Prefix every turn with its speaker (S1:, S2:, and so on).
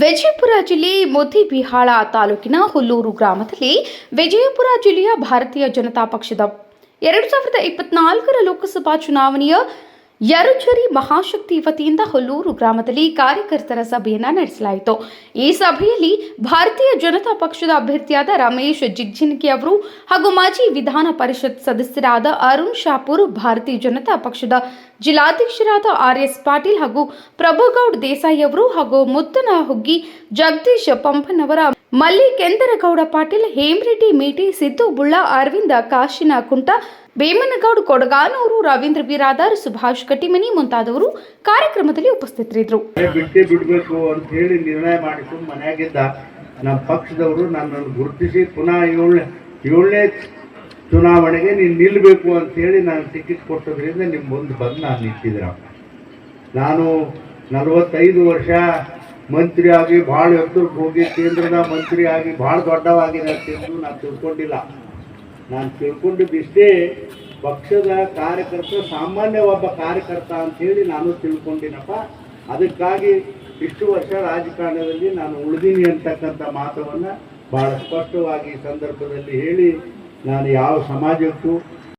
S1: ವಿಜಯಪುರ ಜಿಲ್ಲೆ ಮುದ್ದೇಬಿಹಾಳ ತಾಲೂಕಿನ ಹುಲ್ಲೂರು ಗ್ರಾಮದಲ್ಲಿ ವಿಜಯಪುರ ಜಿಲ್ಲೆಯ ಭಾರತೀಯ ಜನತಾ ಪಕ್ಷದ 2024ರ ಲೋಕಸಭಾ ಚುನಾವಣೆಯ ಯರುಚರಿ ಮಹಾಶಕ್ತಿ ವತಿಯಿಂದ ಹುಲ್ಲೂರು ಗ್ರಾಮದಲ್ಲಿ ಕಾರ್ಯಕರ್ತರ ಸಭೆಯನ್ನು ನಡೆಸಲಾಯಿತು. ಈ ಸಭೆಯಲ್ಲಿ ಭಾರತೀಯ ಜನತಾ ಪಕ್ಷದ ಅಭ್ಯರ್ಥಿಯಾದ ರಮೇಶ್ ಜಿಗಜಿಣಗಿ ಅವರು ಹಾಗೂ ಮಾಜಿ ವಿಧಾನ ಪರಿಷತ್ ಸದಸ್ಯರಾದ ಅರುಣ್ ಶಾಪೂರ್, ಭಾರತೀಯ ಜನತಾ ಪಕ್ಷದ ಜಿಲ್ಲಾಧ್ಯಕ್ಷರಾದ ಆರ್.ಎಸ್. ಪಾಟೀಲ್ ಹಾಗೂ ಪ್ರಭುಗೌಡ್ ದೇಸಾಯಿ ಅವರು ಹಾಗೂ ಮುತ್ತನಹುಗ್ಗಿ ಜಗದೀಶ್ ಪಂಪನವರ, ಮಲ್ಲಿಕೇಂದರಗೌಡ ಪಾಟೀಲ್, ಹೇಮರೆಡ್ಡಿ ಮೇಟಿ, ಸಿದ್ದು ಬುಳ್ಳ, ಅರವಿಂದ ಕಾಶಿನಕುಂಟ, ಬೇಮನಗೌಡ ಕೊಡಗಾನೂರು, ರವೀಂದ್ರ ಬಿರಾದಾರ್, ಸುಭಾಷ್ ಕಟ್ಟಿಮನಿ ಮುಂತಾದವರು ಕಾರ್ಯಕ್ರಮದಲ್ಲಿ ಉಪಸ್ಥಿತರಿದ್ದರು.
S2: ಬಿಡಬೇಕು ಅಂತ ಹೇಳಿ ನಿರ್ಣಯ ಮಾಡಿಕೊಂಡು ಮನೆಯಾಗಿದ್ದ ನಮ್ಮ ಪಕ್ಷದವರು ನನ್ನನ್ನು ಗುರುತಿಸಿ ಪುನಃ ಏಳನೇ ಚುನಾವಣೆಗೆ ನೀನು ನಿಲ್ಲಬೇಕು ಅಂತ ಹೇಳಿ ನಾನು ಟಿಕೆಟ್ ಕೊಟ್ಟದ್ರಿಂದ ನಿಮ್ಮ ಮುಂದೆ ಬಂದು ನಾನು ನಿಂತಿದ್ರ. ನಾನು 45 ವರ್ಷ ಮಂತ್ರಿ ಆಗಿ ಭಾಳ ಎತ್ತರಕ್ಕೆ ಹೋಗಿ ಕೇಂದ್ರದ ಮಂತ್ರಿ ಆಗಿ ಭಾಳ ದೊಡ್ಡವಾಗಿದೆ ಅಂತೆಂದು ನಾನು ತಿಳ್ಕೊಂಡಿಲ್ಲ. ನಾನು ತಿಳ್ಕೊಂಡಿದ್ದಿಷ್ಟೇ ಪಕ್ಷದ ಕಾರ್ಯಕರ್ತ, ಸಾಮಾನ್ಯ ಒಬ್ಬ ಕಾರ್ಯಕರ್ತ ಅಂಥೇಳಿ ನಾನು ತಿಳ್ಕೊಂಡಿನಪ್ಪ. ಅದಕ್ಕಾಗಿ ಇಷ್ಟು ವರ್ಷ ರಾಜಕಾರಣದಲ್ಲಿ ನಾನು ಉಳಿದೀನಿ ಅಂತಕ್ಕಂಥ ಮಾತವನ್ನು ಭಾಳ ಸ್ಪಷ್ಟವಾಗಿ ಈ ಸಂದರ್ಭದಲ್ಲಿ ಹೇಳಿ, ನಾನು ಯಾವ ಸಮಾಜಕ್ಕೂ